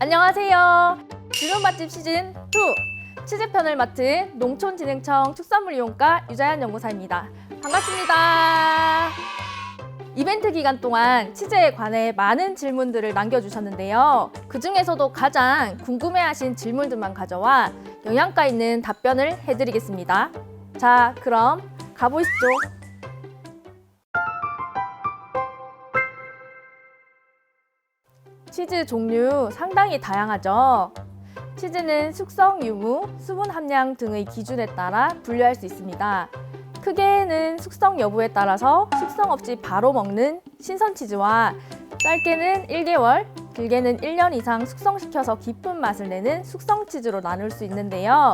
안녕하세요. 질문 맛집 시즌 2 치즈편을 맡은 농촌진흥청 축산물이용과 유자연 연구사입니다. 반갑습니다. 이벤트 기간 동안 치즈에 관해 많은 질문들을 남겨주셨는데요. 그 중에서도 가장 궁금해하신 질문들만 가져와 영양가 있는 답변을 해드리겠습니다. 자, 그럼 가보시죠. 치즈 종류 상당히 다양하죠. 치즈는 숙성 유무, 수분 함량 등의 기준에 따라 분류할 수 있습니다. 크게는 숙성 여부에 따라서 숙성 없이 바로 먹는 신선 치즈와 짧게는 1개월, 길게는 1년 이상 숙성시켜서 깊은 맛을 내는 숙성 치즈로 나눌 수 있는데요.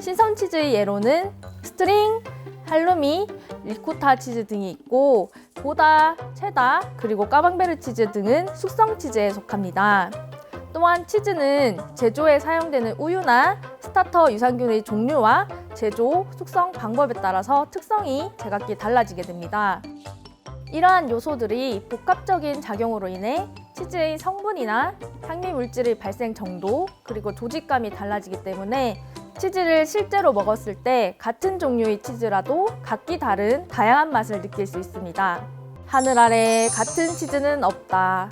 신선 치즈의 예로는 스트링, 할루미, 리코타 치즈 등이 있고 고다, 체다, 그리고 까망베르 치즈 등은 숙성 치즈에 속합니다. 또한 치즈는 제조에 사용되는 우유나 스타터 유산균의 종류와 제조, 숙성 방법에 따라서 특성이 제각기 달라지게 됩니다. 이러한 요소들이 복합적인 작용으로 인해 치즈의 성분이나 향미 물질의 발생 정도, 그리고 조직감이 달라지기 때문에 치즈를 실제로 먹었을 때 같은 종류의 치즈라도 각기 다른 다양한 맛을 느낄 수 있습니다. 하늘 아래 같은 치즈는 없다.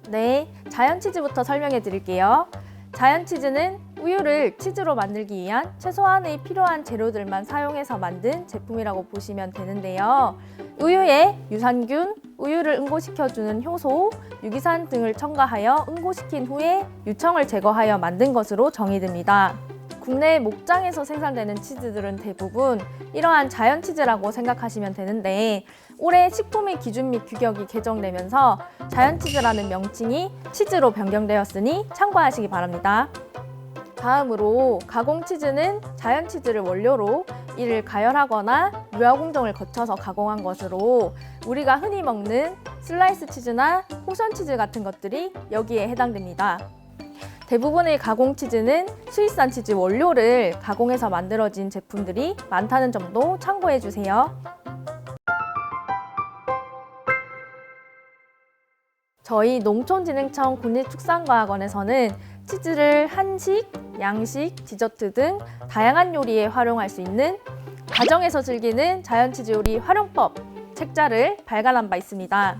네, 자연 치즈부터 설명해 드릴게요. 자연 치즈는 우유를 치즈로 만들기 위한 최소한의 필요한 재료들만 사용해서 만든 제품이라고 보시면 되는데요. 우유에 유산균, 우유를 응고시켜주는 효소, 유기산 등을 첨가하여 응고시킨 후에 유청을 제거하여 만든 것으로 정의됩니다. 국내 목장에서 생산되는 치즈들은 대부분 이러한 자연 치즈라고 생각하시면 되는데 올해 식품의 기준 및 규격이 개정되면서 자연 치즈라는 명칭이 치즈로 변경되었으니 참고하시기 바랍니다. 다음으로 가공 치즈는 자연 치즈를 원료로 이를 가열하거나 유화 공정을 거쳐서 가공한 것으로 우리가 흔히 먹는 슬라이스 치즈나 포션 치즈 같은 것들이 여기에 해당됩니다. 대부분의 가공 치즈는 스위스산 치즈 원료를 가공해서 만들어진 제품들이 많다는 점도 참고해 주세요. 저희 농촌진흥청 국립축산과학원에서는 치즈를 한식, 양식, 디저트 등 다양한 요리에 활용할 수 있는 가정에서 즐기는 자연치즈 요리 활용법 책자를 발간한 바 있습니다.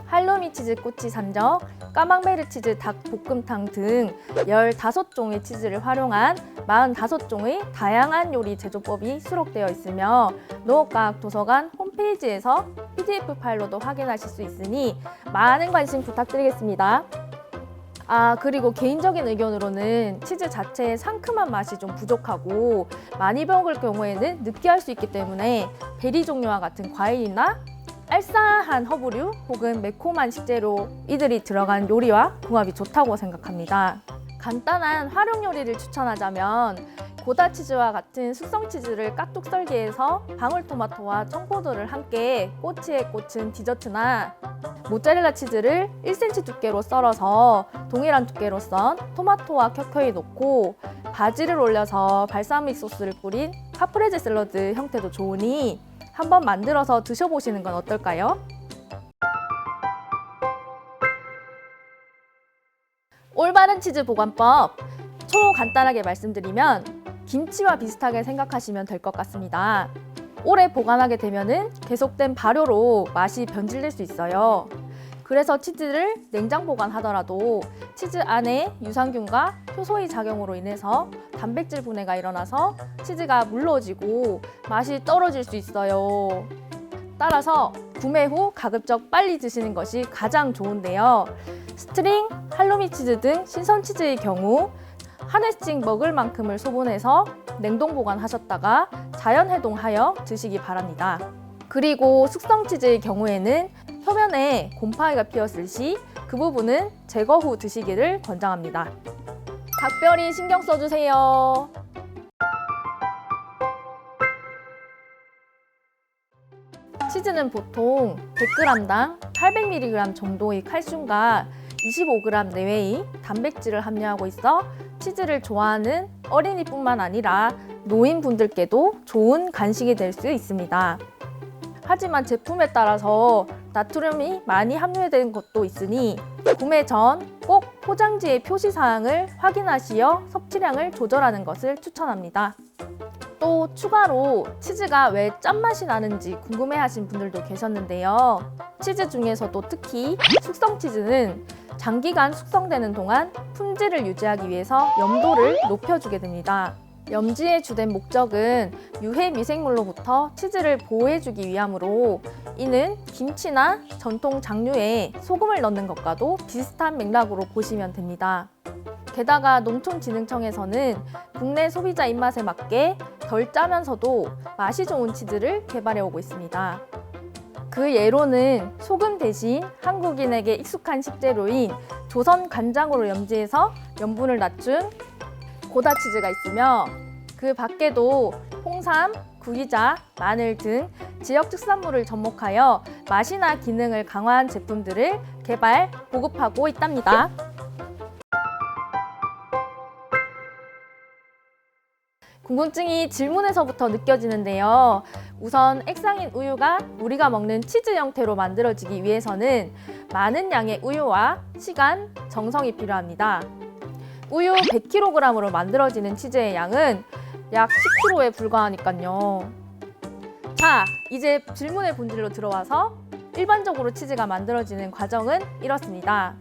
할로미 치즈 꼬치 산적, 까망베르 치즈 닭 볶음탕 등 15종의 치즈를 활용한 45종의 다양한 요리 제조법이 수록되어 있으며 농업과학도서관 홈페이지에서 PDF 파일로도 확인하실 수 있으니 많은 관심 부탁드리겠습니다. 그리고 개인적인 의견으로는 치즈 자체의 상큼한 맛이 좀 부족하고 많이 먹을 경우에는 느끼할 수 있기 때문에 베리 종류와 같은 과일이나 알싸한 허브류 혹은 매콤한 식재료 이들이 들어간 요리와 궁합이 좋다고 생각합니다. 간단한 활용 요리를 추천하자면 고다 치즈와 같은 숙성 치즈를 깍둑 썰기해서 방울토마토와 청포도를 함께 꼬치에 꽂은 디저트나 모짜렐라 치즈를 1cm 두께로 썰어서 동일한 두께로 썬 토마토와 켜켜이 넣고 바지를 올려서 발사믹 소스를 뿌린 카프레제 샐러드 형태도 좋으니 한번 만들어서 드셔보시는 건 어떨까요? 올바른 치즈 보관법 초간단하게 말씀드리면 김치와 비슷하게 생각하시면 될 것 같습니다. 오래 보관하게 되면은 계속된 발효로 맛이 변질될 수 있어요. 그래서 치즈를 냉장 보관하더라도 치즈 안에 유산균과 효소의 작용으로 인해서 단백질 분해가 일어나서 치즈가 물러지고 맛이 떨어질 수 있어요. 따라서 구매 후 가급적 빨리 드시는 것이 가장 좋은데요. 스트링, 할로미 치즈 등 신선 치즈의 경우 한 해씩 먹을 만큼을 소분해서 냉동 보관하셨다가 자연 해동하여 드시기 바랍니다. 그리고 숙성 치즈의 경우에는 표면에 곰팡이가 피었을 시 그 부분은 제거 후 드시기를 권장합니다. 각별히 신경 써주세요. 치즈는 보통 100g당 800mg 정도의 칼슘과 25g 내외의 단백질을 함유하고 있어 치즈를 좋아하는 어린이뿐만 아니라 노인분들께도 좋은 간식이 될 수 있습니다. 하지만 제품에 따라서 나트륨이 많이 함유된 것도 있으니 구매 전 꼭 포장지의 표시사항을 확인하시어 섭취량을 조절하는 것을 추천합니다. 또 추가로 치즈가 왜 짠맛이 나는지 궁금해하신 분들도 계셨는데요. 치즈 중에서도 특히 숙성 치즈는 장기간 숙성되는 동안 품질을 유지하기 위해서 염도를 높여주게 됩니다. 염지의 주된 목적은 유해 미생물로부터 치즈를 보호해주기 위함으로 이는 김치나 전통 장류에 소금을 넣는 것과도 비슷한 맥락으로 보시면 됩니다. 게다가 농촌진흥청에서는 국내 소비자 입맛에 맞게 덜 짜면서도 맛이 좋은 치즈를 개발해 오고 있습니다. 그 예로는 소금 대신 한국인에게 익숙한 식재료인 조선 간장으로 염지해서 염분을 낮춘 고다 치즈가 있으며 그 밖에도 홍삼, 구기자, 마늘 등 지역 특산물을 접목하여 맛이나 기능을 강화한 제품들을 개발, 보급하고 있답니다. 궁금증이 질문에서부터 느껴지는데요. 우선 액상인 우유가 우리가 먹는 치즈 형태로 만들어지기 위해서는 많은 양의 우유와 시간, 정성이 필요합니다. 우유 100kg으로 만들어지는 치즈의 양은 약 10kg에 불과하니까요. 자, 이제 질문의 본질로 들어와서 일반적으로 치즈가 만들어지는 과정은 이렇습니다.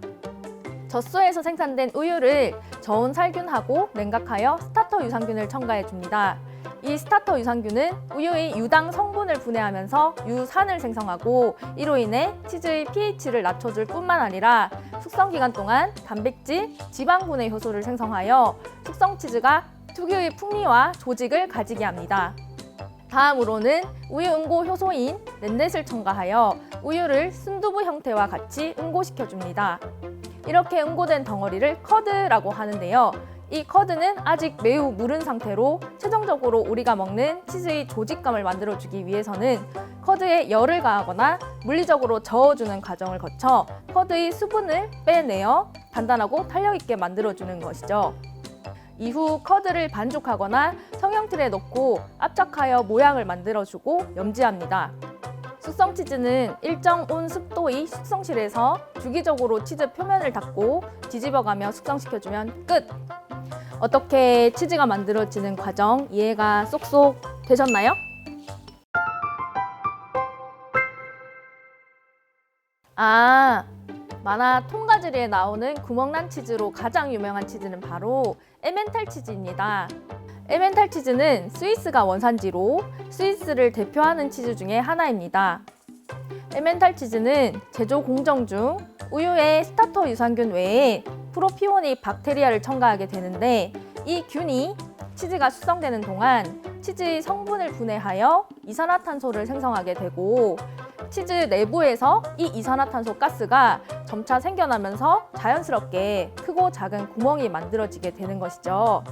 젖소에서 생산된 우유를 저온 살균하고 냉각하여 스타터 유산균을 첨가해 줍니다. 이 스타터 유산균은 우유의 유당 성분을 분해하면서 유산을 생성하고 이로 인해 치즈의 pH를 낮춰줄 뿐만 아니라 숙성 기간 동안 단백질, 지방 분해 효소를 생성하여 숙성 치즈가 특유의 풍미와 조직을 가지게 합니다. 다음으로는 우유 응고 효소인 렌넷을 첨가하여 우유를 순두부 형태와 같이 응고시켜 줍니다. 이렇게 응고된 덩어리를 커드라고 하는데요. 이 커드는 아직 매우 무른 상태로 최종적으로 우리가 먹는 치즈의 조직감을 만들어주기 위해서는 커드에 열을 가하거나 물리적으로 저어주는 과정을 거쳐 커드의 수분을 빼내어 단단하고 탄력 있게 만들어주는 것이죠. 이후 커드를 반죽하거나 성형틀에 넣고 압착하여 모양을 만들어주고 염지합니다. 숙성 치즈는 일정 온 습도의 숙성실에서 주기적으로 치즈 표면을 닦고 뒤집어가며 숙성시켜주면 끝! 어떻게 치즈가 만들어지는 과정 이해가 쏙쏙 되셨나요? 만화 통가즈리에 나오는 구멍난 치즈로 가장 유명한 치즈는 바로 에멘탈 치즈입니다. 에멘탈 치즈는 스위스가 원산지로 스위스를 대표하는 치즈 중에 하나입니다. 에멘탈 치즈는 제조 공정 중 우유에 스타터 유산균 외에 프로피오닉 박테리아를 첨가하게 되는데 이 균이 치즈가 숙성되는 동안 치즈의 성분을 분해하여 이산화탄소를 생성하게 되고 치즈 내부에서 이 이산화탄소 가스가 점차 생겨나면서 자연스럽게 크고 작은 구멍이 만들어지게 되는 것이죠.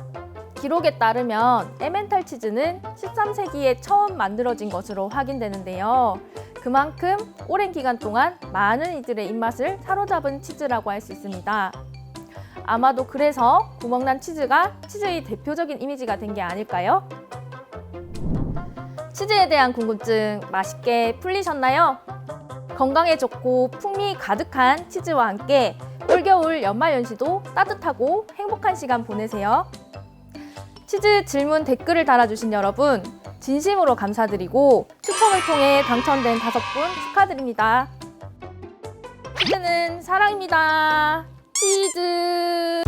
기록에 따르면 에멘탈 치즈는 13세기에 처음 만들어진 것으로 확인되는데요. 그만큼 오랜 기간 동안 많은 이들의 입맛을 사로잡은 치즈라고 할 수 있습니다. 아마도 그래서 구멍난 치즈가 치즈의 대표적인 이미지가 된 게 아닐까요? 치즈에 대한 궁금증 맛있게 풀리셨나요? 건강에 좋고 풍미 가득한 치즈와 함께 올겨울 연말연시도 따뜻하고 행복한 시간 보내세요. 치즈 질문 댓글을 달아주신 여러분 진심으로 감사드리고 추첨을 통해 당첨된 5분 축하드립니다. 치즈는 사랑입니다. 치즈